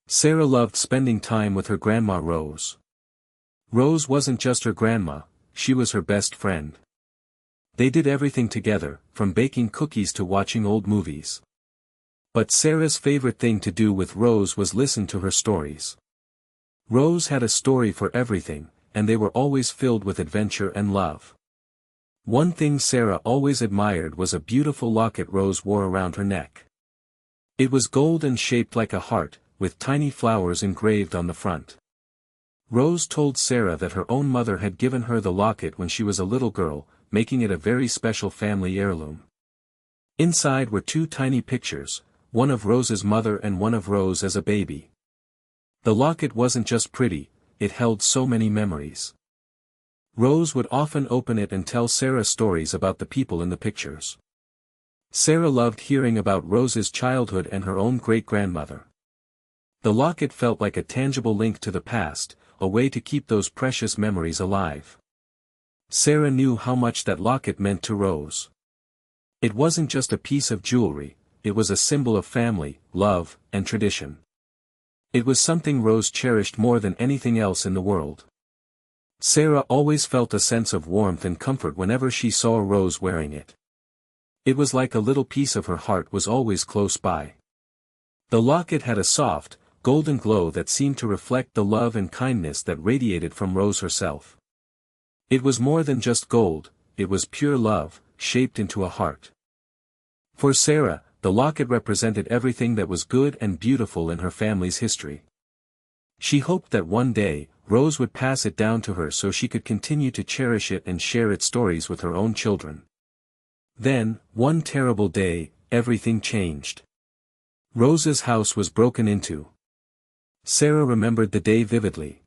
Sarah loved spending time with her grandma Rose. Rose wasn't just her grandma, she was her best friend. They did everything together, from baking cookies to watching old movies. But Sarah's favorite thing to do with Rose was listen to her stories. Rose had a story for everything, and they were always filled with adventure and love. One thing Sarah always admired was a beautiful locket Rose wore around her neck. It was gold and shaped like a heart, with tiny flowers engraved on the front. Rose told Sarah that her own mother had given her the locket when she was a little girl, making it a very special family heirloom. Inside were two tiny pictures, one of Rose's mother and one of Rose as a baby. The locket wasn't just pretty, it held so many memories. Rose would often open it and tell Sarah stories about the people in the pictures. Sarah loved hearing about Rose's childhood and her own great-grandmother. The locket felt like a tangible link to the past, a way to keep those precious memories alive. Sarah knew how much that locket meant to Rose. It wasn't just a piece of jewelry, it was a symbol of family, love, and tradition. It was something Rose cherished more than anything else in the world. Sarah always felt a sense of warmth and comfort whenever she saw Rose wearing it. It was like a little piece of her heart was always close by. The locket had a soft, golden glow that seemed to reflect the love and kindness that radiated from Rose herself. It was more than just gold, it was pure love, shaped into a heart. For Sarah, the locket represented everything that was good and beautiful in her family's history. She hoped that one day, Rose would pass it down to her so she could continue to cherish it and share its stories with her own children. Then, one terrible day, everything changed. Rose's house was broken into. Sarah remembered the day vividly.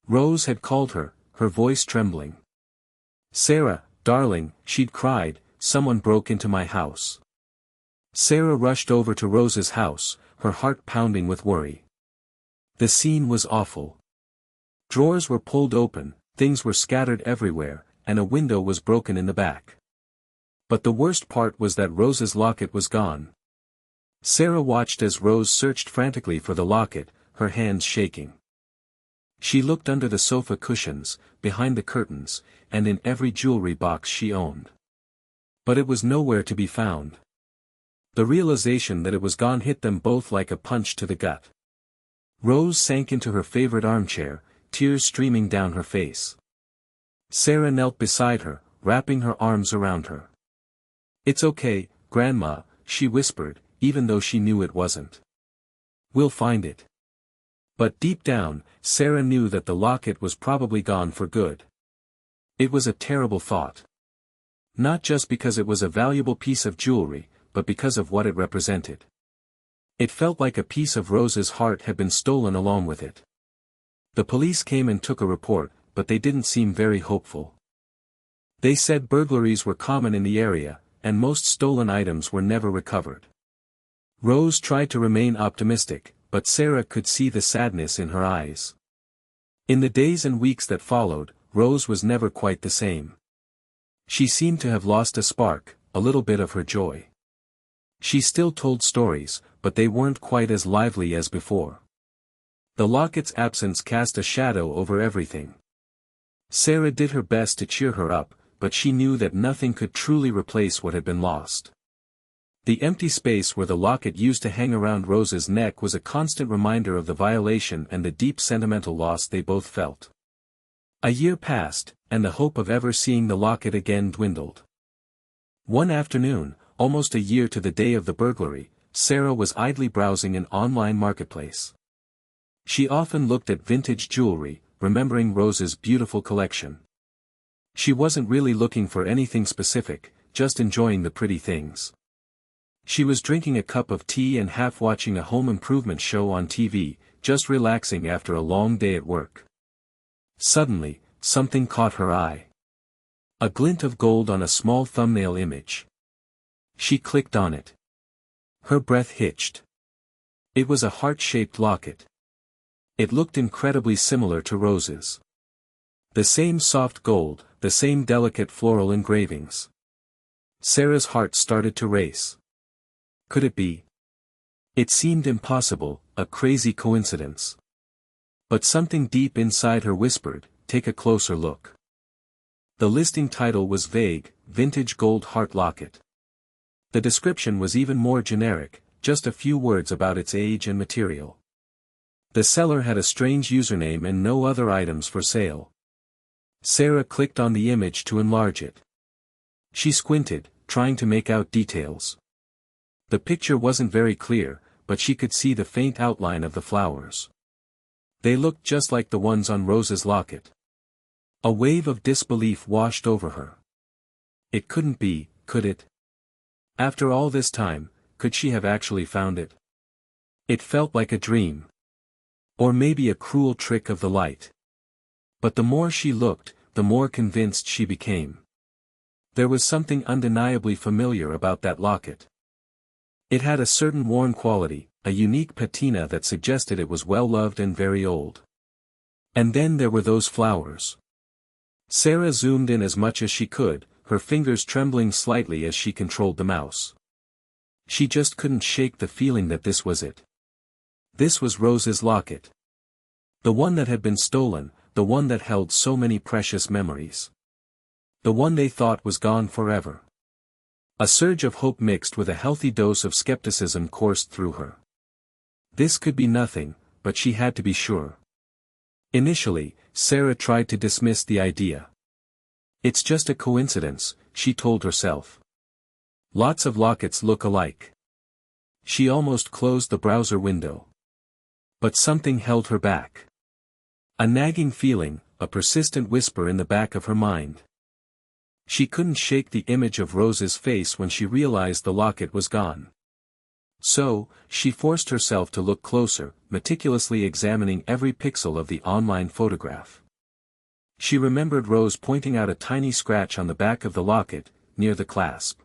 Rose had called her, her voice trembling. "Sarah, darling," she'd cried, "someone broke into my house." Sarah rushed over to Rose's house, her heart pounding with worry. The scene was awful. Drawers were pulled open, things were scattered everywhere, and a window was broken in the back. But the worst part was that Rose's locket was gone. Sarah watched as Rose searched frantically for the locket, her hands shaking. She looked under the sofa cushions, behind the curtains, and in every jewelry box she owned. But it was nowhere to be found. The realization that it was gone hit them both like a punch to the gut. Rose sank into her favorite armchair, tears streaming down her face. Sarah knelt beside her, wrapping her arms around her. "It's okay, Grandma," she whispered, even though she knew it wasn't. "We'll find it." But deep down, Sarah knew that the locket was probably gone for good. It was a terrible thought. Not just because it was a valuable piece of jewelry, but because of what it represented. It felt like a piece of Rose's heart had been stolen along with it. The police came and took a report, but they didn't seem very hopeful. They said burglaries were common in the area, and most stolen items were never recovered. Rose tried to remain optimistic, but Sarah could see the sadness in her eyes. In the days and weeks that followed, Rose was never quite the same. She seemed to have lost a spark, a little bit of her joy. She still told stories, but they weren't quite as lively as before. The locket's absence cast a shadow over everything. Sarah did her best to cheer her up, but she knew that nothing could truly replace what had been lost. The empty space where the locket used to hang around Rose's neck was a constant reminder of the violation and the deep sentimental loss they both felt. A year passed, and the hope of ever seeing the locket again dwindled. One afternoon, almost a year to the day of the burglary, Sarah was idly browsing an online marketplace. She often looked at vintage jewelry, remembering Rose's beautiful collection. She wasn't really looking for anything specific, just enjoying the pretty things. She was drinking a cup of tea and half watching a home improvement show on TV, just relaxing after a long day at work. Suddenly, something caught her eye. A glint of gold on a small thumbnail image. She clicked on it. Her breath hitched. It was a heart-shaped locket. It looked incredibly similar to Rose's. The same soft gold, the same delicate floral engravings. Sarah's heart started to race. Could it be? It seemed impossible, a crazy coincidence. But something deep inside her whispered, take a closer look. The listing title was vague, Vintage Gold Heart Locket. The description was even more generic, just a few words about its age and material. The seller had a strange username and no other items for sale. Sarah clicked on the image to enlarge it. She squinted, trying to make out details. The picture wasn't very clear, but she could see the faint outline of the flowers. They looked just like the ones on Rose's locket. A wave of disbelief washed over her. It couldn't be, could it? After all this time, could she have actually found it? It felt like a dream. Or maybe a cruel trick of the light. But the more she looked, the more convinced she became. There was something undeniably familiar about that locket. It had a certain worn quality, a unique patina that suggested it was well-loved and very old. And then there were those flowers. Sarah zoomed in as much as she could, her fingers trembling slightly as she controlled the mouse. She just couldn't shake the feeling that this was it. This was Rose's locket. The one that had been stolen, the one that held so many precious memories. The one they thought was gone forever. A surge of hope mixed with a healthy dose of skepticism coursed through her. This could be nothing, but she had to be sure. Initially, Sarah tried to dismiss the idea. It's just a coincidence, she told herself. Lots of lockets look alike. She almost closed the browser window. But something held her back. A nagging feeling, a persistent whisper in the back of her mind. She couldn't shake the image of Rose's face when she realized the locket was gone. So, she forced herself to look closer, meticulously examining every pixel of the online photograph. She remembered Rose pointing out a tiny scratch on the back of the locket, near the clasp.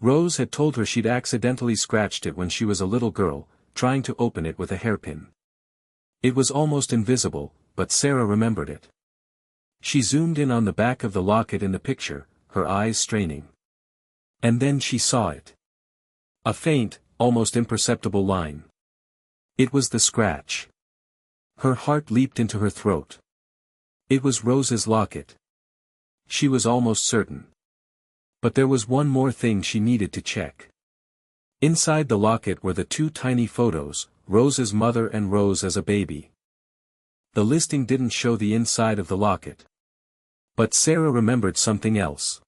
Rose had told her she'd accidentally scratched it when she was a little girl, trying to open it with a hairpin. It was almost invisible, but Sarah remembered it. She zoomed in on the back of the locket in the picture, her eyes straining. And then she saw it. A faint, almost imperceptible line. It was the scratch. Her heart leaped into her throat. It was Rose's locket. She was almost certain. But there was one more thing she needed to check. Inside the locket were the two tiny photos, Rose's mother and Rose as a baby. The listing didn't show the inside of the locket. But Sarah remembered something else.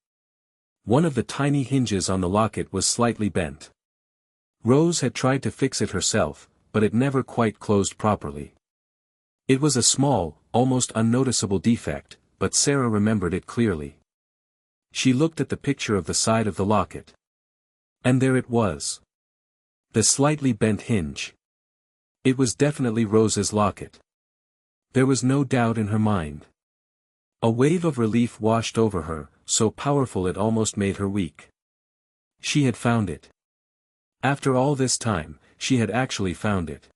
One of the tiny hinges on the locket was slightly bent. Rose had tried to fix it herself, but it never quite closed properly. It was a small, almost unnoticeable defect, but Sarah remembered it clearly. She looked at the picture of the side of the locket. And there it was. The slightly bent hinge. It was definitely Rose's locket. There was no doubt in her mind. A wave of relief washed over her, so powerful it almost made her weak. She had found it. After all this time, she had actually found it.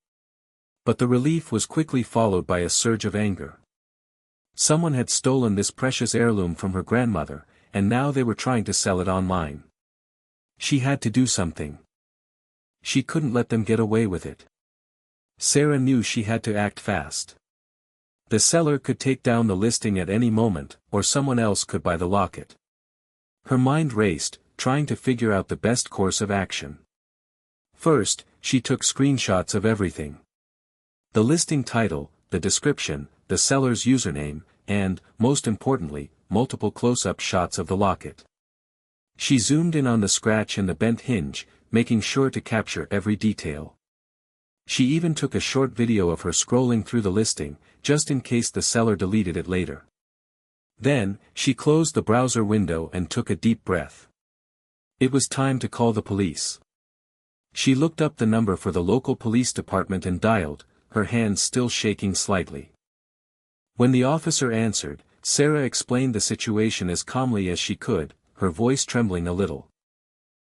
But the relief was quickly followed by a surge of anger. Someone had stolen this precious heirloom from her grandmother, and now they were trying to sell it online. She had to do something. She couldn't let them get away with it. Sarah knew she had to act fast. The seller could take down the listing at any moment, or someone else could buy the locket. Her mind raced, trying to figure out the best course of action. First, she took screenshots of everything. The listing title, the description, the seller's username, and, most importantly, multiple close-up shots of the locket. She zoomed in on the scratch and the bent hinge, making sure to capture every detail. She even took a short video of her scrolling through the listing, just in case the seller deleted it later. Then, she closed the browser window and took a deep breath. It was time to call the police. She looked up the number for the local police department and dialed, her hands still shaking slightly. When the officer answered, Sarah explained the situation as calmly as she could, her voice trembling a little.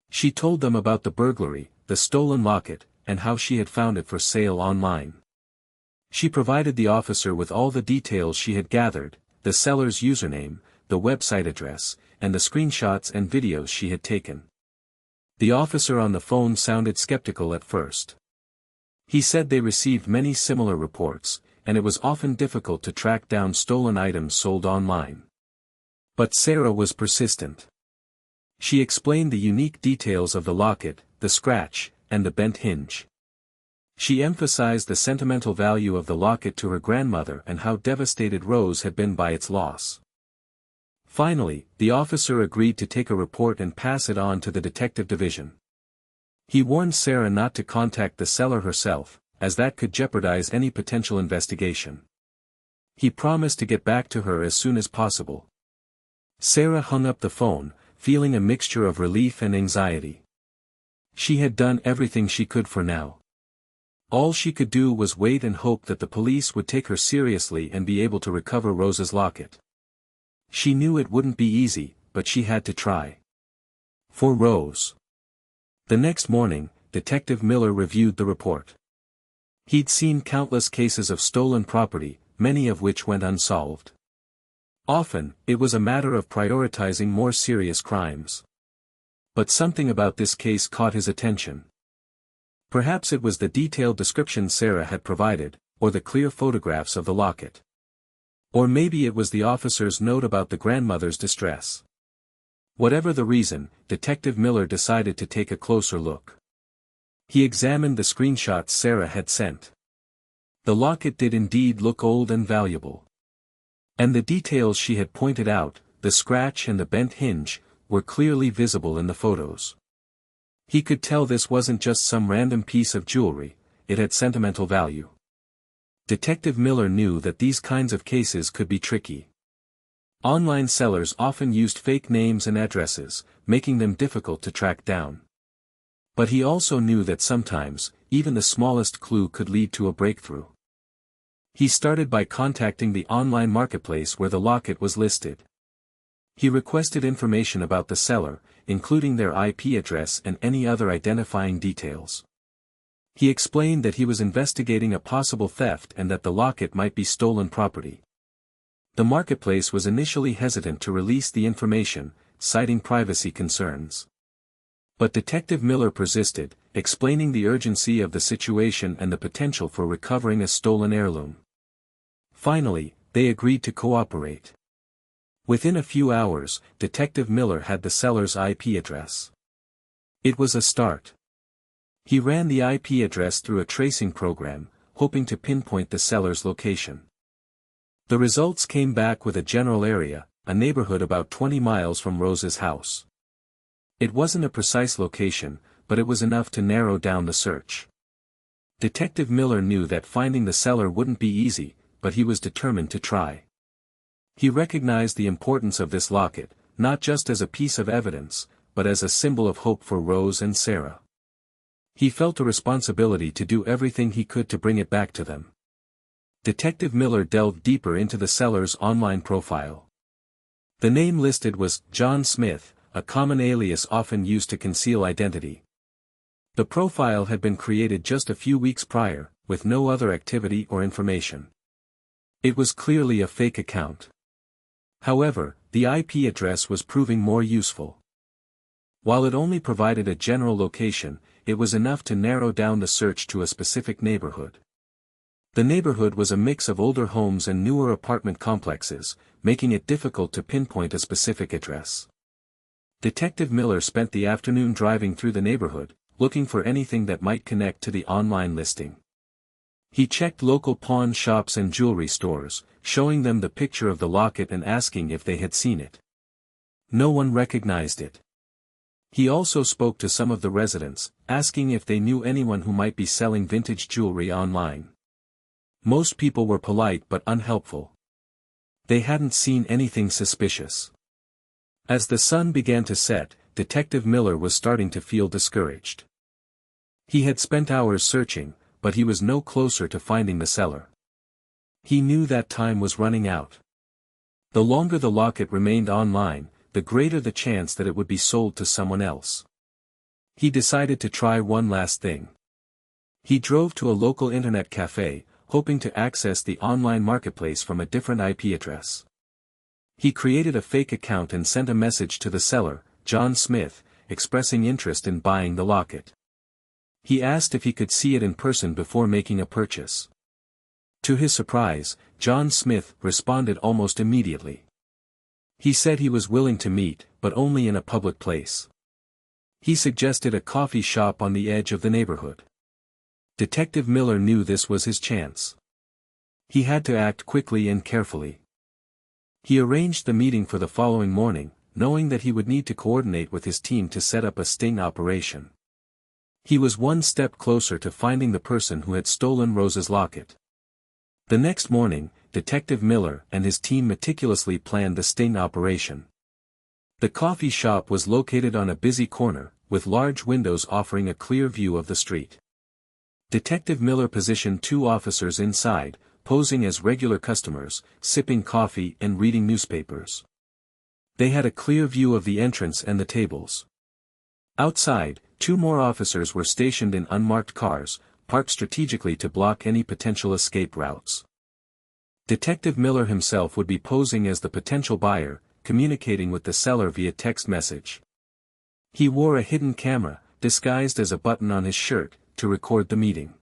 She told them about the burglary, the stolen locket, and how she had found it for sale online. She provided the officer with all the details she had gathered, the seller's username, the website address, and the screenshots and videos she had taken. The officer on the phone sounded skeptical at first. He said they received many similar reports, and it was often difficult to track down stolen items sold online. But Sarah was persistent. She explained the unique details of the locket, the scratch, and the bent hinge. She emphasized the sentimental value of the locket to her grandmother and how devastated Rose had been by its loss. Finally, the officer agreed to take a report and pass it on to the detective division. He warned Sarah not to contact the seller herself, as that could jeopardize any potential investigation. He promised to get back to her as soon as possible. Sarah hung up the phone, feeling a mixture of relief and anxiety. She had done everything she could for now. All she could do was wait and hope that the police would take her seriously and be able to recover Rose's locket. She knew it wouldn't be easy, but she had to try. For Rose. The next morning, Detective Miller reviewed the report. He'd seen countless cases of stolen property, many of which went unsolved. Often, it was a matter of prioritizing more serious crimes. But something about this case caught his attention. Perhaps it was the detailed description Sarah had provided, or the clear photographs of the locket. Or maybe it was the officer's note about the grandmother's distress. Whatever the reason, Detective Miller decided to take a closer look. He examined the screenshots Sarah had sent. The locket did indeed look old and valuable. And the details she had pointed out, the scratch and the bent hinge, were clearly visible in the photos. He could tell this wasn't just some random piece of jewelry, it had sentimental value. Detective Miller knew that these kinds of cases could be tricky. Online sellers often used fake names and addresses, making them difficult to track down. But he also knew that sometimes, even the smallest clue could lead to a breakthrough. He started by contacting the online marketplace where the locket was listed. He requested information about the seller, including their IP address and any other identifying details. He explained that he was investigating a possible theft and that the locket might be stolen property. The marketplace was initially hesitant to release the information, citing privacy concerns. But Detective Miller persisted, explaining the urgency of the situation and the potential for recovering a stolen heirloom. Finally, they agreed to cooperate. Within a few hours, Detective Miller had the seller's IP address. It was a start. He ran the IP address through a tracing program, hoping to pinpoint the seller's location. The results came back with a general area, a neighborhood about 20 miles from Rose's house. It wasn't a precise location, but it was enough to narrow down the search. Detective Miller knew that finding the seller wouldn't be easy, but he was determined to try. He recognized the importance of this locket, not just as a piece of evidence, but as a symbol of hope for Rose and Sarah. He felt a responsibility to do everything he could to bring it back to them. Detective Miller delved deeper into the seller's online profile. The name listed was John Smith, a common alias often used to conceal identity. The profile had been created just a few weeks prior, with no other activity or information. It was clearly a fake account. However, the IP address was proving more useful. While it only provided a general location, it was enough to narrow down the search to a specific neighborhood. The neighborhood was a mix of older homes and newer apartment complexes, making it difficult to pinpoint a specific address. Detective Miller spent the afternoon driving through the neighborhood, looking for anything that might connect to the online listing. He checked local pawn shops and jewelry stores, showing them the picture of the locket and asking if they had seen it. No one recognized it. He also spoke to some of the residents, asking if they knew anyone who might be selling vintage jewelry online. Most people were polite but unhelpful. They hadn't seen anything suspicious. As the sun began to set, Detective Miller was starting to feel discouraged. He had spent hours searching, but he was no closer to finding the seller. He knew that time was running out. The longer the locket remained online, the greater the chance that it would be sold to someone else. He decided to try one last thing. He drove to a local internet cafe, hoping to access the online marketplace from a different IP address. He created a fake account and sent a message to the seller, John Smith, expressing interest in buying the locket. He asked if he could see it in person before making a purchase. To his surprise, John Smith responded almost immediately. He said he was willing to meet, but only in a public place. He suggested a coffee shop on the edge of the neighborhood. Detective Miller knew this was his chance. He had to act quickly and carefully. He arranged the meeting for the following morning, knowing that he would need to coordinate with his team to set up a sting operation. He was one step closer to finding the person who had stolen Rose's locket. The next morning, Detective Miller and his team meticulously planned the sting operation. The coffee shop was located on a busy corner, with large windows offering a clear view of the street. Detective Miller positioned 2 officers inside, posing as regular customers, sipping coffee and reading newspapers. They had a clear view of the entrance and the tables. Outside, 2 more officers were stationed in unmarked cars, parked strategically to block any potential escape routes. Detective Miller himself would be posing as the potential buyer, communicating with the seller via text message. He wore a hidden camera, disguised as a button on his shirt, to record the meeting.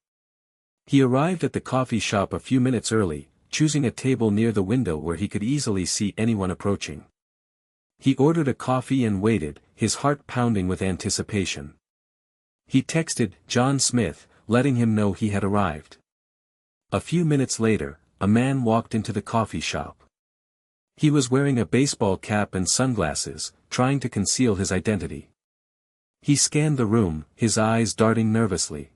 He arrived at the coffee shop a few minutes early, choosing a table near the window where he could easily see anyone approaching. He ordered a coffee and waited, his heart pounding with anticipation. He texted John Smith, letting him know he had arrived. A few minutes later, a man walked into the coffee shop. He was wearing a baseball cap and sunglasses, trying to conceal his identity. He scanned the room, his eyes darting nervously.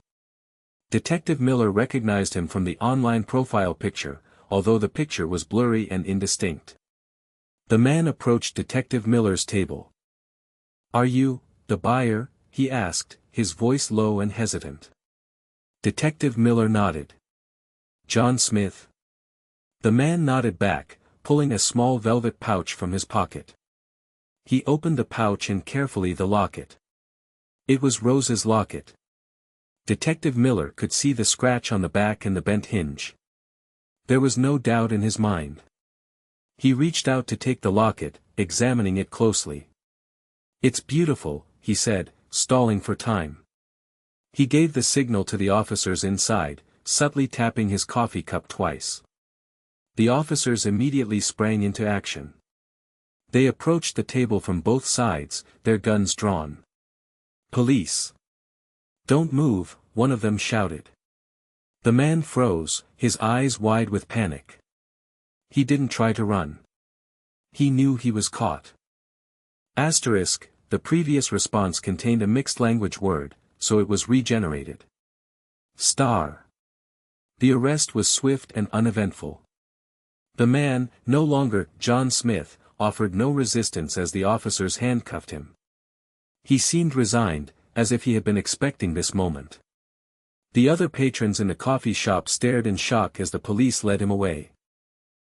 Detective Miller recognized him from the online profile picture, although the picture was blurry and indistinct. The man approached Detective Miller's table. "Are you the buyer?" he asked, his voice low and hesitant. Detective Miller nodded. "John Smith?" The man nodded back, pulling a small velvet pouch from his pocket. He opened the pouch and carefully the locket. It was Rose's locket. Detective Miller could see the scratch on the back and the bent hinge. There was no doubt in his mind. He reached out to take the locket, examining it closely. "It's beautiful," he said, stalling for time. He gave the signal to the officers inside, subtly tapping his coffee cup twice. The officers immediately sprang into action. They approached the table from both sides, their guns drawn. "Police! Don't move," one of them shouted. The man froze, his eyes wide with panic. He didn't try to run. He knew he was caught. The previous response contained a mixed language word, so it was regenerated. Star. The arrest was swift and uneventful. The man, no longer John Smith, offered no resistance as the officers handcuffed him. He seemed resigned, as if he had been expecting this moment. The other patrons in the coffee shop stared in shock as the police led him away.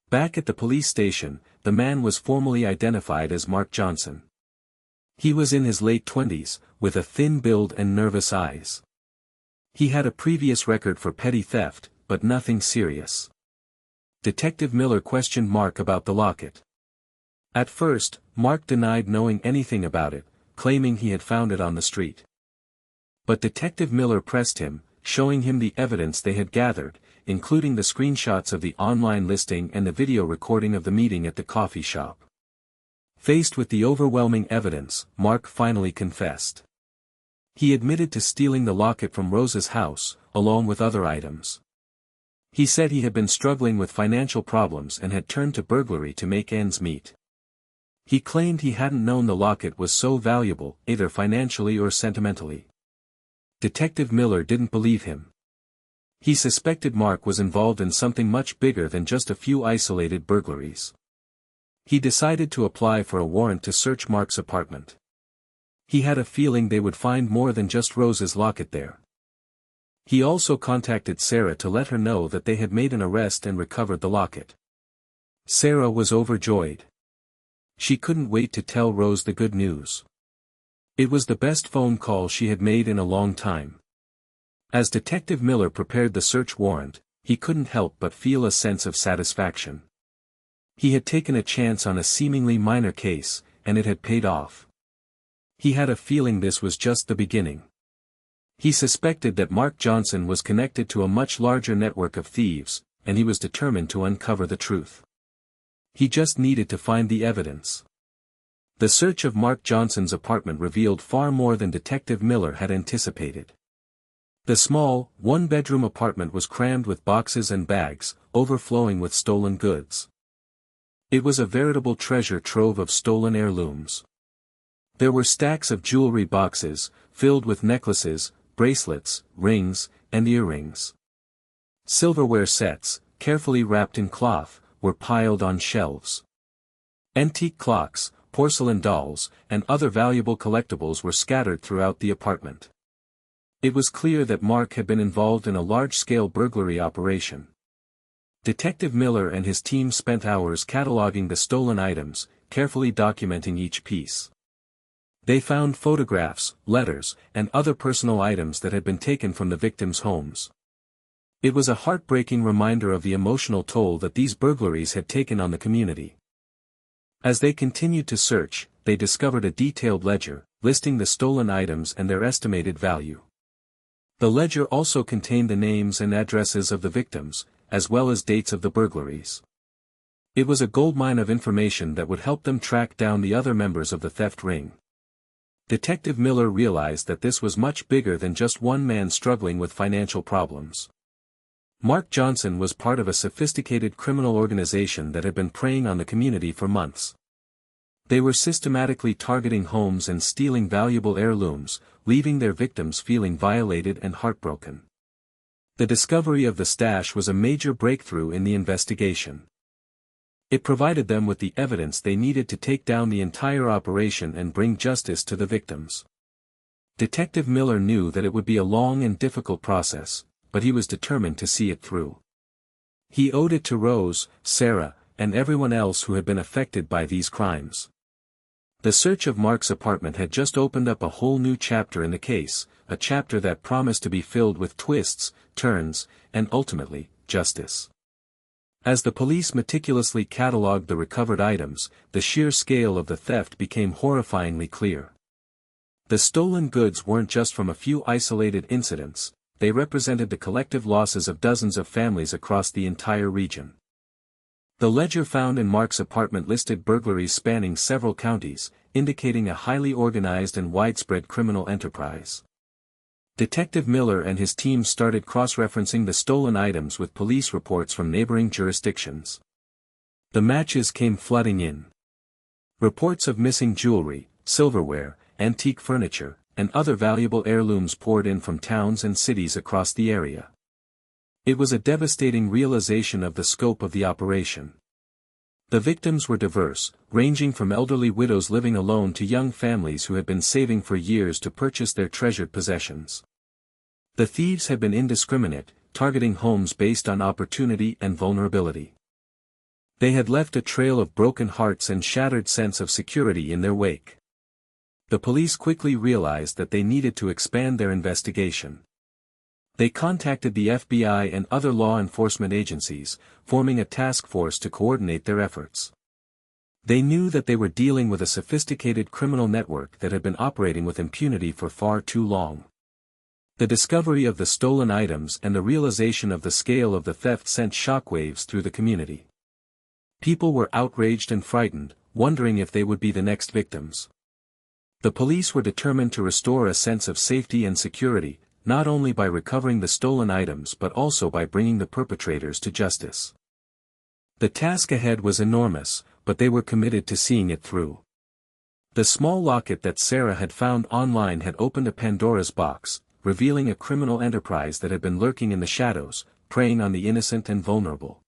Back at the police station, the man was formally identified as Mark Johnson. He was in his late 20s, with a thin build and nervous eyes. He had a previous record for petty theft, but nothing serious. Detective Miller questioned Mark about the locket. At first, Mark denied knowing anything about it, claiming he had found it on the street. But Detective Miller pressed him, showing him the evidence they had gathered, including the screenshots of the online listing and the video recording of the meeting at the coffee shop. Faced with the overwhelming evidence, Mark finally confessed. He admitted to stealing the locket from Rose's house, along with other items. He said he had been struggling with financial problems and had turned to burglary to make ends meet. He claimed he hadn't known the locket was so valuable, either financially or sentimentally. Detective Miller didn't believe him. He suspected Mark was involved in something much bigger than just a few isolated burglaries. He decided to apply for a warrant to search Mark's apartment. He had a feeling they would find more than just Rose's locket there. He also contacted Sarah to let her know that they had made an arrest and recovered the locket. Sarah was overjoyed. She couldn't wait to tell Rose the good news. It was the best phone call she had made in a long time. As Detective Miller prepared the search warrant, he couldn't help but feel a sense of satisfaction. He had taken a chance on a seemingly minor case, and it had paid off. He had a feeling this was just the beginning. He suspected that Mark Johnson was connected to a much larger network of thieves, and he was determined to uncover the truth. He just needed to find the evidence. The search of Mark Johnson's apartment revealed far more than Detective Miller had anticipated. The small, one-bedroom apartment was crammed with boxes and bags, overflowing with stolen goods. It was a veritable treasure trove of stolen heirlooms. There were stacks of jewelry boxes, filled with necklaces, bracelets, rings, and earrings. Silverware sets, carefully wrapped in cloth, were piled on shelves. Antique clocks, porcelain dolls, and other valuable collectibles were scattered throughout the apartment. It was clear that Mark had been involved in a large-scale burglary operation. Detective Miller and his team spent hours cataloging the stolen items, carefully documenting each piece. They found photographs, letters, and other personal items that had been taken from the victims' homes. It was a heartbreaking reminder of the emotional toll that these burglaries had taken on the community. As they continued to search, they discovered a detailed ledger, listing the stolen items and their estimated value. The ledger also contained the names and addresses of the victims, as well as dates of the burglaries. It was a goldmine of information that would help them track down the other members of the theft ring. Detective Miller realized that this was much bigger than just one man struggling with financial problems. Mark Johnson was part of a sophisticated criminal organization that had been preying on the community for months. They were systematically targeting homes and stealing valuable heirlooms, leaving their victims feeling violated and heartbroken. The discovery of the stash was a major breakthrough in the investigation. It provided them with the evidence they needed to take down the entire operation and bring justice to the victims. Detective Miller knew that it would be a long and difficult process, but he was determined to see it through. He owed it to Rose, Sarah, and everyone else who had been affected by these crimes. The search of Mark's apartment had just opened up a whole new chapter in the case, a chapter that promised to be filled with twists, turns, and ultimately, justice. As the police meticulously catalogued the recovered items, the sheer scale of the theft became horrifyingly clear. The stolen goods weren't just from a few isolated incidents, they represented the collective losses of dozens of families across the entire region. The ledger found in Mark's apartment listed burglaries spanning several counties, indicating a highly organized and widespread criminal enterprise. Detective Miller and his team started cross-referencing the stolen items with police reports from neighboring jurisdictions. The matches came flooding in. Reports of missing jewelry, silverware, antique furniture, and other valuable heirlooms poured in from towns and cities across the area. It was a devastating realization of the scope of the operation. The victims were diverse, ranging from elderly widows living alone to young families who had been saving for years to purchase their treasured possessions. The thieves had been indiscriminate, targeting homes based on opportunity and vulnerability. They had left a trail of broken hearts and shattered sense of security in their wake. The police quickly realized that they needed to expand their investigation. They contacted the FBI and other law enforcement agencies, forming a task force to coordinate their efforts. They knew that they were dealing with a sophisticated criminal network that had been operating with impunity for far too long. The discovery of the stolen items and the realization of the scale of the theft sent shockwaves through the community. People were outraged and frightened, wondering if they would be the next victims. The police were determined to restore a sense of safety and security, not only by recovering the stolen items but also by bringing the perpetrators to justice. The task ahead was enormous, but they were committed to seeing it through. The small locket that Sarah had found online had opened a Pandora's box, revealing a criminal enterprise that had been lurking in the shadows, preying on the innocent and vulnerable.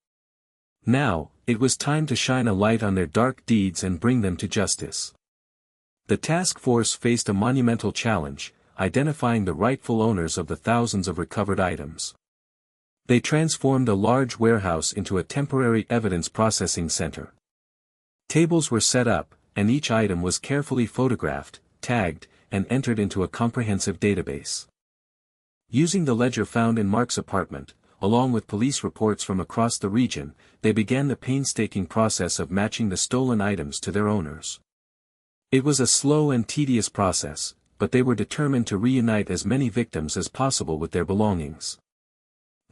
Now, it was time to shine a light on their dark deeds and bring them to justice. The task force faced a monumental challenge, identifying the rightful owners of the thousands of recovered items. They transformed a large warehouse into a temporary evidence processing center. Tables were set up, and each item was carefully photographed, tagged, and entered into a comprehensive database. Using the ledger found in Mark's apartment, along with police reports from across the region, they began the painstaking process of matching the stolen items to their owners. It was a slow and tedious process, but they were determined to reunite as many victims as possible with their belongings.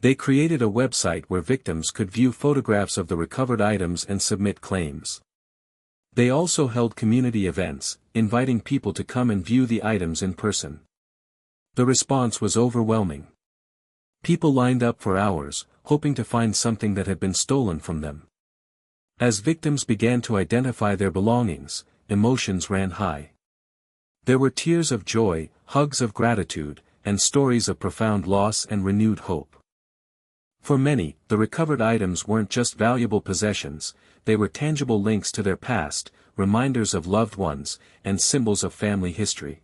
They created a website where victims could view photographs of the recovered items and submit claims. They also held community events, inviting people to come and view the items in person. The response was overwhelming. People lined up for hours, hoping to find something that had been stolen from them. As victims began to identify their belongings, emotions ran high. There were tears of joy, hugs of gratitude, and stories of profound loss and renewed hope. For many, the recovered items weren't just valuable possessions, they were tangible links to their past, reminders of loved ones, and symbols of family history.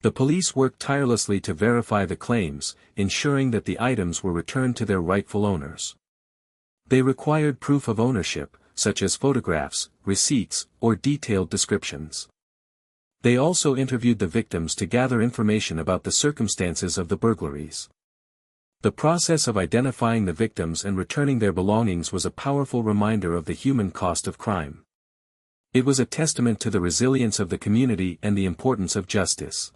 The police worked tirelessly to verify the claims, ensuring that the items were returned to their rightful owners. They required proof of ownership, such as photographs, receipts, or detailed descriptions. They also interviewed the victims to gather information about the circumstances of the burglaries. The process of identifying the victims and returning their belongings was a powerful reminder of the human cost of crime. It was a testament to the resilience of the community and the importance of justice.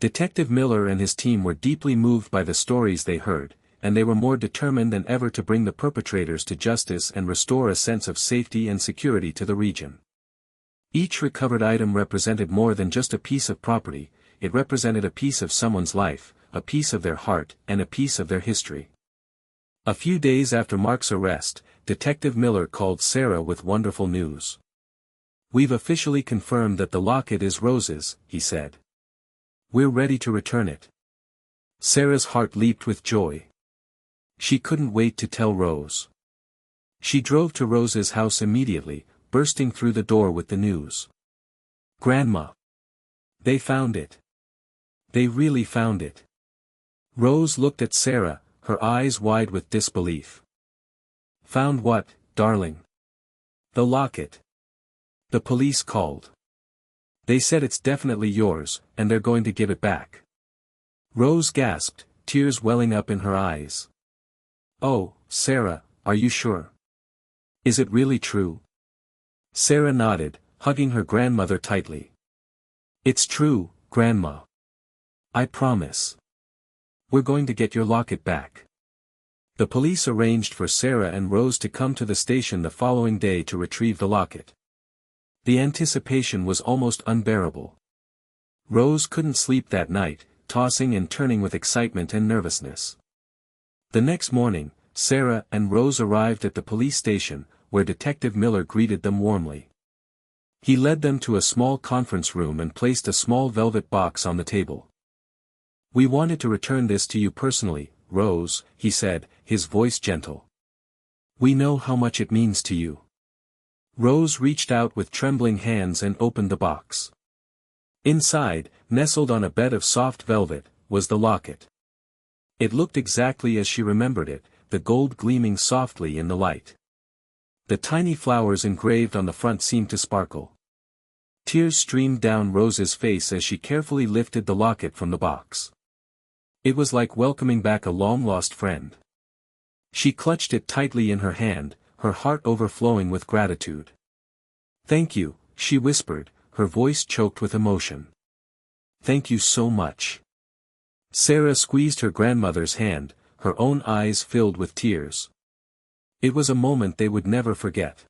Detective Miller and his team were deeply moved by the stories they heard, and they were more determined than ever to bring the perpetrators to justice and restore a sense of safety and security to the region. Each recovered item represented more than just a piece of property, it represented a piece of someone's life, a piece of their heart, and a piece of their history. A few days after Mark's arrest, Detective Miller called Sarah with wonderful news. "We've officially confirmed that the locket is Rose's," he said. "We're ready to return it." Sarah's heart leaped with joy. She couldn't wait to tell Rose. She drove to Rose's house immediately, bursting through the door with the news. "Grandma! They found it. They really found it." Rose looked at Sarah, her eyes wide with disbelief. "Found what, darling?" "The locket. The police called. They said it's definitely yours, and they're going to give it back." Rose gasped, tears welling up in her eyes. "Oh, Sarah, are you sure? Is it really true?" Sarah nodded, hugging her grandmother tightly. "It's true, Grandma. I promise. We're going to get your locket back." The police arranged for Sarah and Rose to come to the station the following day to retrieve the locket. The anticipation was almost unbearable. Rose couldn't sleep that night, tossing and turning with excitement and nervousness. The next morning, Sarah and Rose arrived at the police station, where Detective Miller greeted them warmly. He led them to a small conference room and placed a small velvet box on the table. "We wanted to return this to you personally, Rose," he said, his voice gentle. "We know how much it means to you." Rose reached out with trembling hands and opened the box. Inside, nestled on a bed of soft velvet, was the locket. It looked exactly as she remembered it, the gold gleaming softly in the light. The tiny flowers engraved on the front seemed to sparkle. Tears streamed down Rose's face as she carefully lifted the locket from the box. It was like welcoming back a long-lost friend. She clutched it tightly in her hand, her heart overflowing with gratitude. "Thank you," she whispered, her voice choked with emotion. "Thank you so much." Sarah squeezed her grandmother's hand, her own eyes filled with tears. It was a moment they would never forget.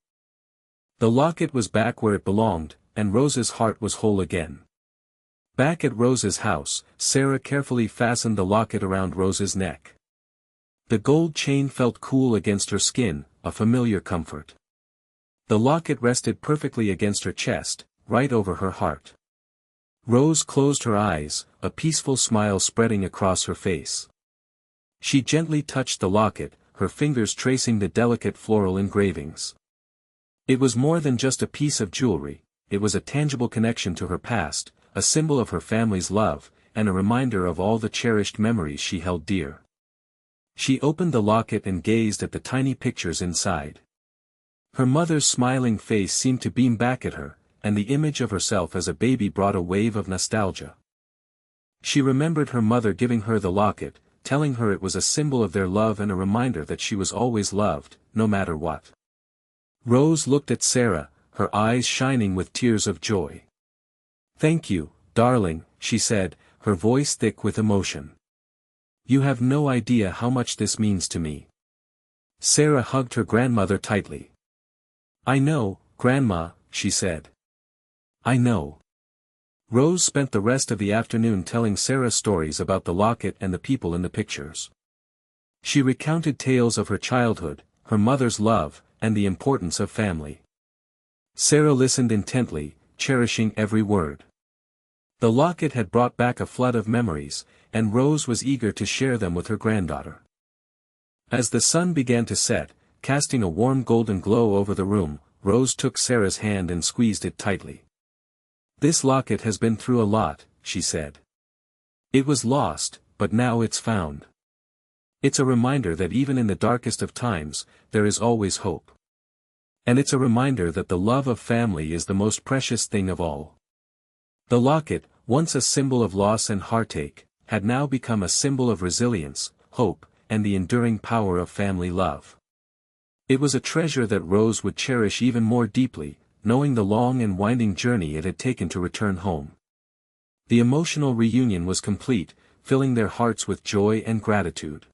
The locket was back where it belonged, and Rose's heart was whole again. Back at Rose's house, Sarah carefully fastened the locket around Rose's neck. The gold chain felt cool against her skin, a familiar comfort. The locket rested perfectly against her chest, right over her heart. Rose closed her eyes, a peaceful smile spreading across her face. She gently touched the locket, her fingers tracing the delicate floral engravings. It was more than just a piece of jewelry, it was a tangible connection to her past, a symbol of her family's love, and a reminder of all the cherished memories she held dear. She opened the locket and gazed at the tiny pictures inside. Her mother's smiling face seemed to beam back at her, and the image of herself as a baby brought a wave of nostalgia. She remembered her mother giving her the locket, telling her it was a symbol of their love and a reminder that she was always loved, no matter what. Rose looked at Sarah, her eyes shining with tears of joy. "Thank you, "Darling," she said, her voice thick with emotion. "You have no idea how much this means to me." Sarah hugged her grandmother tightly. "I know, Grandma," she said. "I know." Rose spent the rest of the afternoon telling Sarah stories about the locket and the people in the pictures. She recounted tales of her childhood, her mother's love, and the importance of family. Sarah listened intently, cherishing every word. The locket had brought back a flood of memories, and Rose was eager to share them with her granddaughter. As the sun began to set, casting a warm golden glow over the room, Rose took Sarah's hand and squeezed it tightly. "This locket has been through a lot," she said. "It was lost, but now it's found. It's a reminder that even in the darkest of times, there is always hope. And it's a reminder that the love of family is the most precious thing of all." The locket, once a symbol of loss and heartache, had now become a symbol of resilience, hope, and the enduring power of family love. It was a treasure that Rose would cherish even more deeply, knowing the long and winding journey it had taken to return home. The emotional reunion was complete, filling their hearts with joy and gratitude.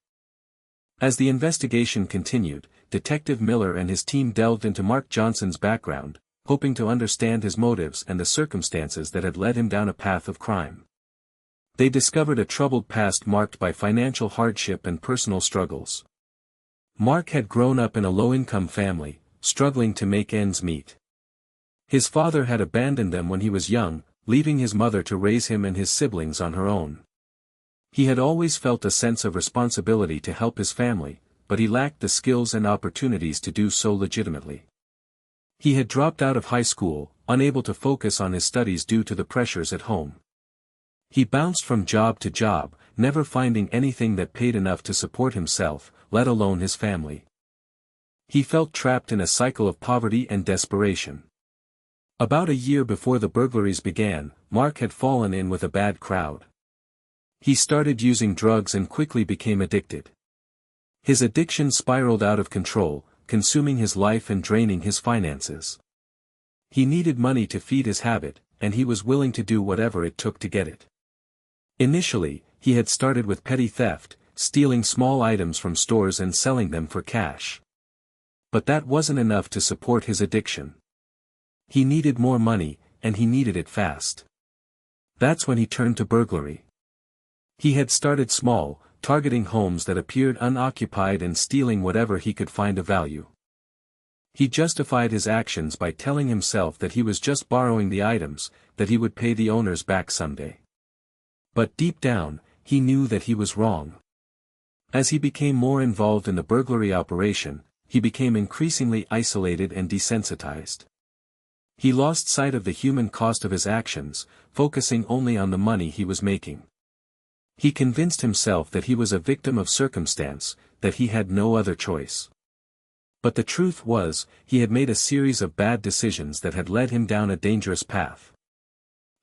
As the investigation continued, Detective Miller and his team delved into Mark Johnson's background, hoping to understand his motives and the circumstances that had led him down a path of crime. They discovered a troubled past marked by financial hardship and personal struggles. Mark had grown up in a low-income family, struggling to make ends meet. His father had abandoned them when he was young, leaving his mother to raise him and his siblings on her own. He had always felt a sense of responsibility to help his family, but he lacked the skills and opportunities to do so legitimately. He had dropped out of high school, unable to focus on his studies due to the pressures at home. He bounced from job to job, never finding anything that paid enough to support himself, let alone his family. He felt trapped in a cycle of poverty and desperation. About a year before the burglaries began, Mark had fallen in with a bad crowd. He started using drugs and quickly became addicted. His addiction spiraled out of control, consuming his life and draining his finances. He needed money to feed his habit, and he was willing to do whatever it took to get it. Initially, he had started with petty theft, stealing small items from stores and selling them for cash. But that wasn't enough to support his addiction. He needed more money, and he needed it fast. That's when he turned to burglary. He had started small, targeting homes that appeared unoccupied and stealing whatever he could find of value. He justified his actions by telling himself that he was just borrowing the items, that he would pay the owners back someday. But deep down, he knew that he was wrong. As he became more involved in the burglary operation, he became increasingly isolated and desensitized. He lost sight of the human cost of his actions, focusing only on the money he was making. He convinced himself that he was a victim of circumstance, that he had no other choice. But the truth was, he had made a series of bad decisions that had led him down a dangerous path.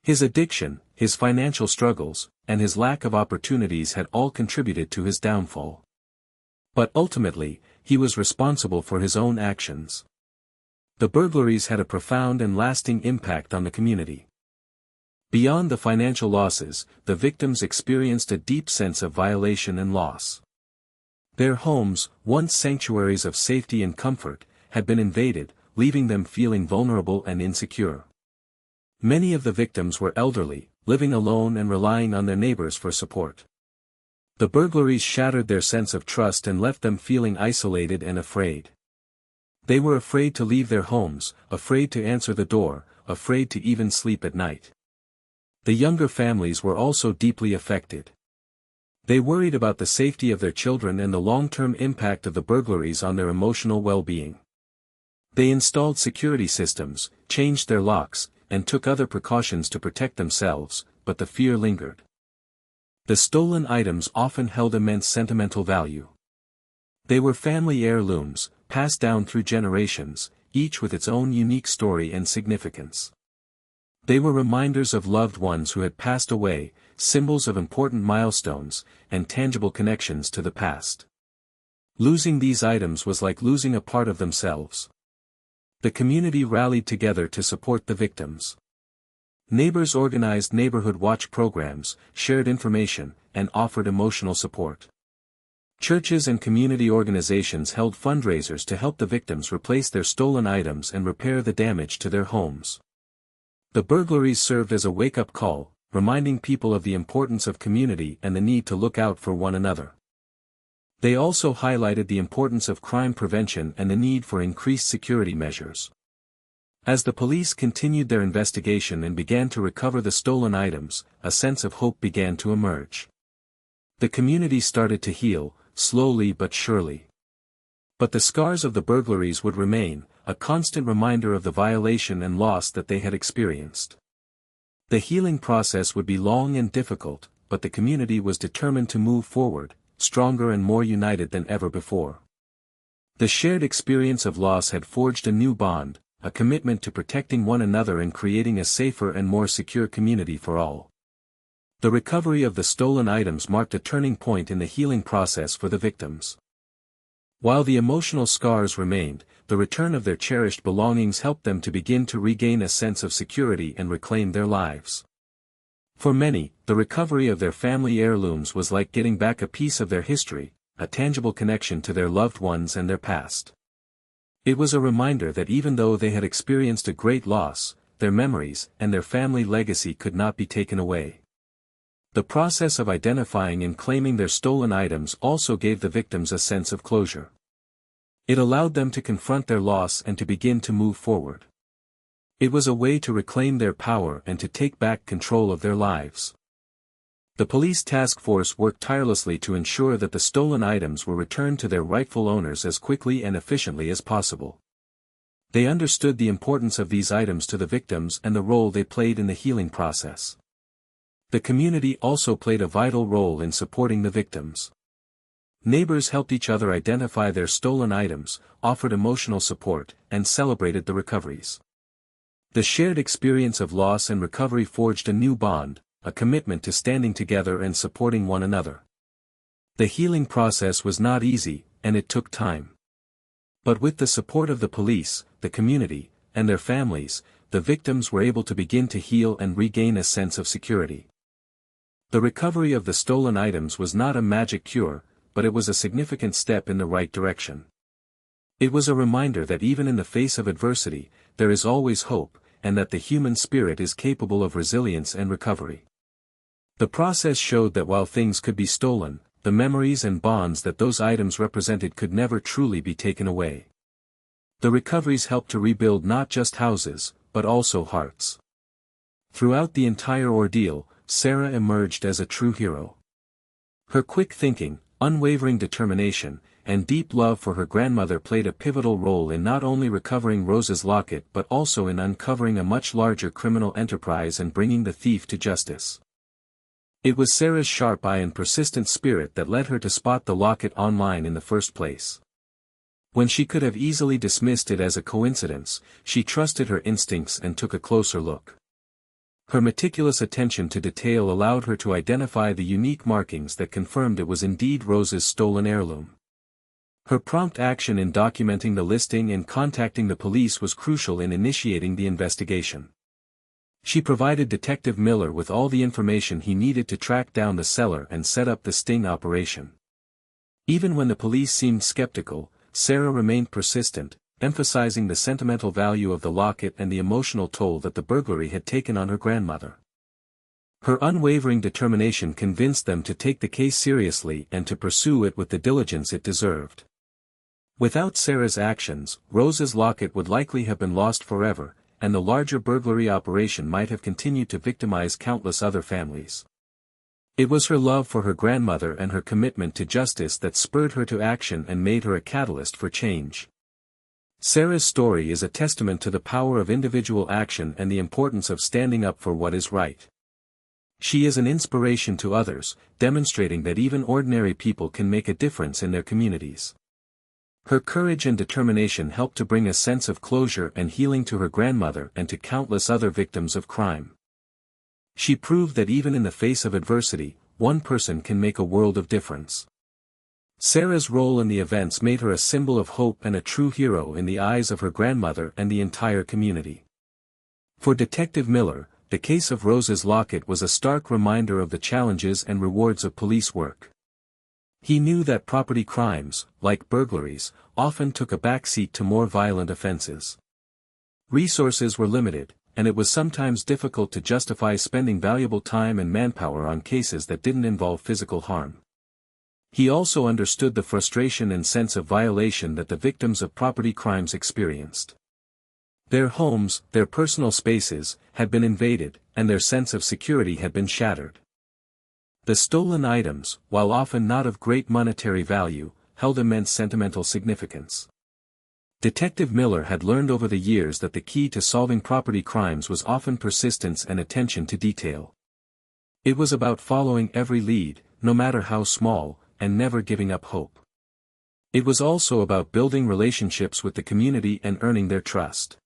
His addiction, his financial struggles, and his lack of opportunities had all contributed to his downfall. But ultimately, he was responsible for his own actions. The burglaries had a profound and lasting impact on the community. Beyond the financial losses, the victims experienced a deep sense of violation and loss. Their homes, once sanctuaries of safety and comfort, had been invaded, leaving them feeling vulnerable and insecure. Many of the victims were elderly, living alone and relying on their neighbors for support. The burglaries shattered their sense of trust and left them feeling isolated and afraid. They were afraid to leave their homes, afraid to answer the door, afraid to even sleep at night. The younger families were also deeply affected. They worried about the safety of their children and the long-term impact of the burglaries on their emotional well-being. They installed security systems, changed their locks, and took other precautions to protect themselves, but the fear lingered. The stolen items often held immense sentimental value. They were family heirlooms, passed down through generations, each with its own unique story and significance. They were reminders of loved ones who had passed away, symbols of important milestones, and tangible connections to the past. Losing these items was like losing a part of themselves. The community rallied together to support the victims. Neighbors organized neighborhood watch programs, shared information, and offered emotional support. Churches and community organizations held fundraisers to help the victims replace their stolen items and repair the damage to their homes. The burglaries served as a wake-up call, reminding people of the importance of community and the need to look out for one another. They also highlighted the importance of crime prevention and the need for increased security measures. As the police continued their investigation and began to recover the stolen items, a sense of hope began to emerge. The community started to heal, slowly but surely. But the scars of the burglaries would remain, a constant reminder of the violation and loss that they had experienced. The healing process would be long and difficult, but the community was determined to move forward, stronger and more united than ever before. The shared experience of loss had forged a new bond, a commitment to protecting one another and creating a safer and more secure community for all. The recovery of the stolen items marked a turning point in the healing process for the victims. While the emotional scars remained, the return of their cherished belongings helped them to begin to regain a sense of security and reclaim their lives. For many, the recovery of their family heirlooms was like getting back a piece of their history, a tangible connection to their loved ones and their past. It was a reminder that even though they had experienced a great loss, their memories and their family legacy could not be taken away. The process of identifying and claiming their stolen items also gave the victims a sense of closure. It allowed them to confront their loss and to begin to move forward. It was a way to reclaim their power and to take back control of their lives. The police task force worked tirelessly to ensure that the stolen items were returned to their rightful owners as quickly and efficiently as possible. They understood the importance of these items to the victims and the role they played in the healing process. The community also played a vital role in supporting the victims. Neighbors helped each other identify their stolen items, offered emotional support, and celebrated the recoveries. The shared experience of loss and recovery forged a new bond, a commitment to standing together and supporting one another. The healing process was not easy, and it took time. But with the support of the police, the community, and their families, the victims were able to begin to heal and regain a sense of security. The recovery of the stolen items was not a magic cure, but it was a significant step in the right direction. It was a reminder that even in the face of adversity, there is always hope, and that the human spirit is capable of resilience and recovery. The process showed that while things could be stolen, the memories and bonds that those items represented could never truly be taken away. The recoveries helped to rebuild not just houses, but also hearts. Throughout the entire ordeal, Sarah emerged as a true hero. Her quick thinking, unwavering determination, and deep love for her grandmother played a pivotal role in not only recovering Rose's locket but also in uncovering a much larger criminal enterprise and bringing the thief to justice. It was Sarah's sharp eye and persistent spirit that led her to spot the locket online in the first place. When she could have easily dismissed it as a coincidence, she trusted her instincts and took a closer look. Her meticulous attention to detail allowed her to identify the unique markings that confirmed it was indeed Rose's stolen heirloom. Her prompt action in documenting the listing and contacting the police was crucial in initiating the investigation. She provided Detective Miller with all the information he needed to track down the seller and set up the sting operation. Even when the police seemed skeptical, Sarah remained persistent, emphasizing the sentimental value of the locket and the emotional toll that the burglary had taken on her grandmother. Her unwavering determination convinced them to take the case seriously and to pursue it with the diligence it deserved. Without Sarah's actions, Rose's locket would likely have been lost forever, and the larger burglary operation might have continued to victimize countless other families. It was her love for her grandmother and her commitment to justice that spurred her to action and made her a catalyst for change. Sarah's story is a testament to the power of individual action and the importance of standing up for what is right. She is an inspiration to others, demonstrating that even ordinary people can make a difference in their communities. Her courage and determination helped to bring a sense of closure and healing to her grandmother and to countless other victims of crime. She proved that even in the face of adversity, one person can make a world of difference. Sarah's role in the events made her a symbol of hope and a true hero in the eyes of her grandmother and the entire community. For Detective Miller, the case of Rose's locket was a stark reminder of the challenges and rewards of police work. He knew that property crimes, like burglaries, often took a backseat to more violent offenses. Resources were limited, and it was sometimes difficult to justify spending valuable time and manpower on cases that didn't involve physical harm. He also understood the frustration and sense of violation that the victims of property crimes experienced. Their homes, their personal spaces, had been invaded, and their sense of security had been shattered. The stolen items, while often not of great monetary value, held immense sentimental significance. Detective Miller had learned over the years that the key to solving property crimes was often persistence and attention to detail. It was about following every lead, no matter how small, and never giving up hope. It was also about building relationships with the community and earning their trust.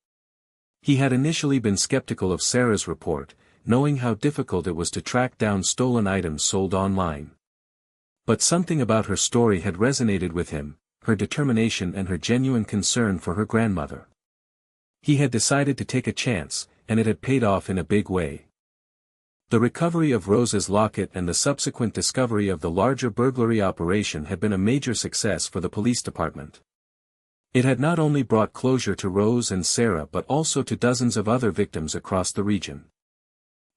He had initially been skeptical of Sarah's report, knowing how difficult it was to track down stolen items sold online. But something about her story had resonated with him, her determination and her genuine concern for her grandmother. He had decided to take a chance, and it had paid off in a big way. The recovery of Rose's locket and the subsequent discovery of the larger burglary operation had been a major success for the police department. It had not only brought closure to Rose and Sarah but also to dozens of other victims across the region.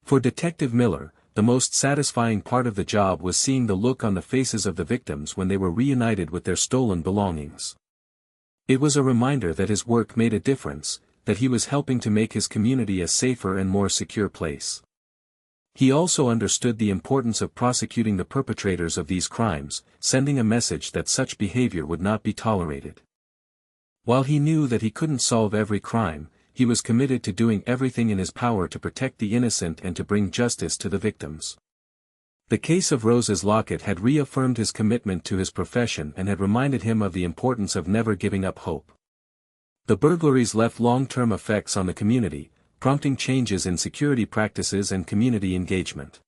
For Detective Miller, the most satisfying part of the job was seeing the look on the faces of the victims when they were reunited with their stolen belongings. It was a reminder that his work made a difference, that he was helping to make his community a safer and more secure place. He also understood the importance of prosecuting the perpetrators of these crimes, sending a message that such behavior would not be tolerated. While he knew that he couldn't solve every crime, he was committed to doing everything in his power to protect the innocent and to bring justice to the victims. The case of Rose's locket had reaffirmed his commitment to his profession and had reminded him of the importance of never giving up hope. The burglaries left long-term effects on the community, prompting changes in security practices and community engagement.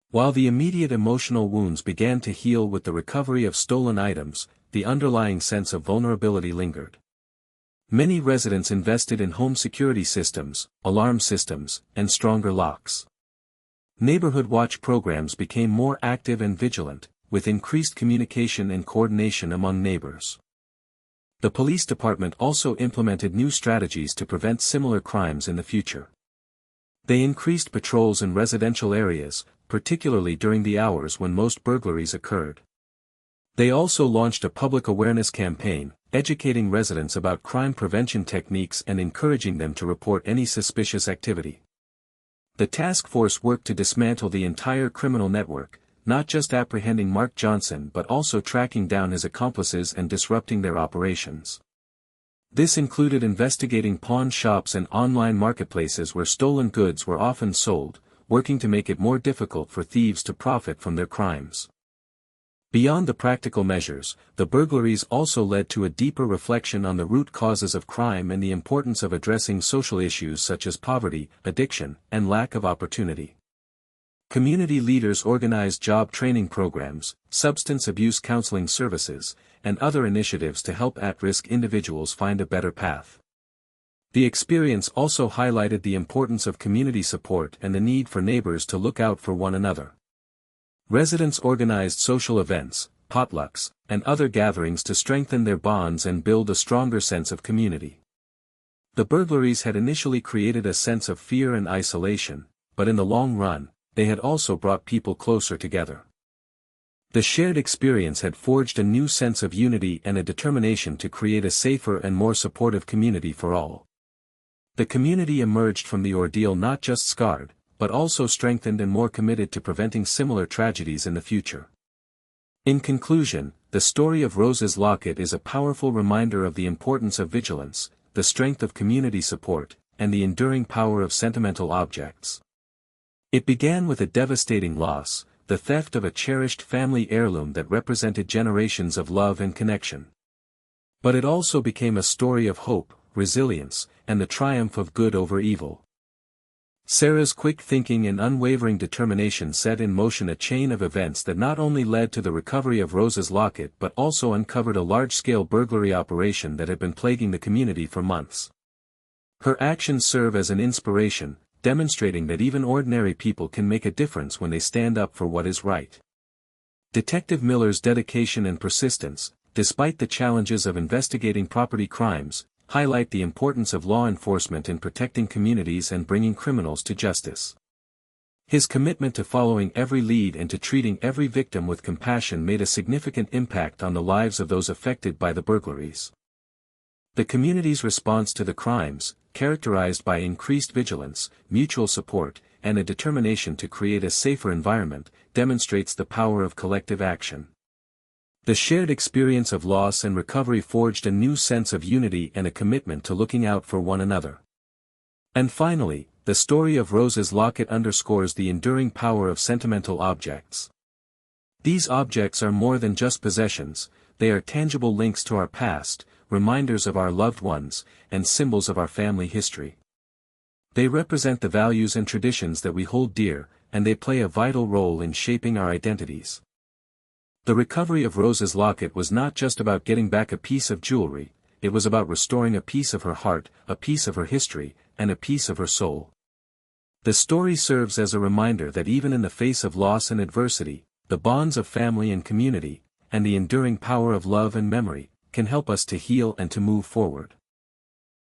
While the immediate emotional wounds began to heal with the recovery of stolen items, the underlying sense of vulnerability lingered. Many residents invested in home security systems, alarm systems, and stronger locks. Neighborhood watch programs became more active and vigilant, with increased communication and coordination among neighbors. The police department also implemented new strategies to prevent similar crimes in the future. They increased patrols in residential areas, particularly during the hours when most burglaries occurred. They also launched a public awareness campaign, educating residents about crime prevention techniques and encouraging them to report any suspicious activity. The task force worked to dismantle the entire criminal network, not just apprehending Mark Johnson but also tracking down his accomplices and disrupting their operations. This included investigating pawn shops and online marketplaces where stolen goods were often sold, working to make it more difficult for thieves to profit from their crimes. Beyond the practical measures, the burglaries also led to a deeper reflection on the root causes of crime and the importance of addressing social issues such as poverty, addiction, and lack of opportunity. Community leaders organized job training programs, substance abuse counseling services, and other initiatives to help at-risk individuals find a better path. The experience also highlighted the importance of community support and the need for neighbors to look out for one another. Residents organized social events, potlucks, and other gatherings to strengthen their bonds and build a stronger sense of community. The burglaries had initially created a sense of fear and isolation, but in the long run, they had also brought people closer together. The shared experience had forged a new sense of unity and a determination to create a safer and more supportive community for all. The community emerged from the ordeal not just scarred, but also strengthened and more committed to preventing similar tragedies in the future. In conclusion, the story of Rose's locket is a powerful reminder of the importance of vigilance, the strength of community support, and the enduring power of sentimental objects. It began with a devastating loss, the theft of a cherished family heirloom that represented generations of love and connection. But it also became a story of hope, resilience, and the triumph of good over evil. Sarah's quick thinking and unwavering determination set in motion a chain of events that not only led to the recovery of Rose's locket but also uncovered a large-scale burglary operation that had been plaguing the community for months. Her actions serve as an inspiration, demonstrating that even ordinary people can make a difference when they stand up for what is right. Detective Miller's dedication and persistence, despite the challenges of investigating property crimes, highlight the importance of law enforcement in protecting communities and bringing criminals to justice. His commitment to following every lead and to treating every victim with compassion made a significant impact on the lives of those affected by the burglaries. The community's response to the crimes, characterized by increased vigilance, mutual support, and a determination to create a safer environment, demonstrates the power of collective action. The shared experience of loss and recovery forged a new sense of unity and a commitment to looking out for one another. And finally, the story of Rose's locket underscores the enduring power of sentimental objects. These objects are more than just possessions, they are tangible links to our past, reminders of our loved ones, and symbols of our family history. They represent the values and traditions that we hold dear, and they play a vital role in shaping our identities. The recovery of Rose's locket was not just about getting back a piece of jewelry, it was about restoring a piece of her heart, a piece of her history, and a piece of her soul. The story serves as a reminder that even in the face of loss and adversity, the bonds of family and community, and the enduring power of love and memory, can help us to heal and to move forward.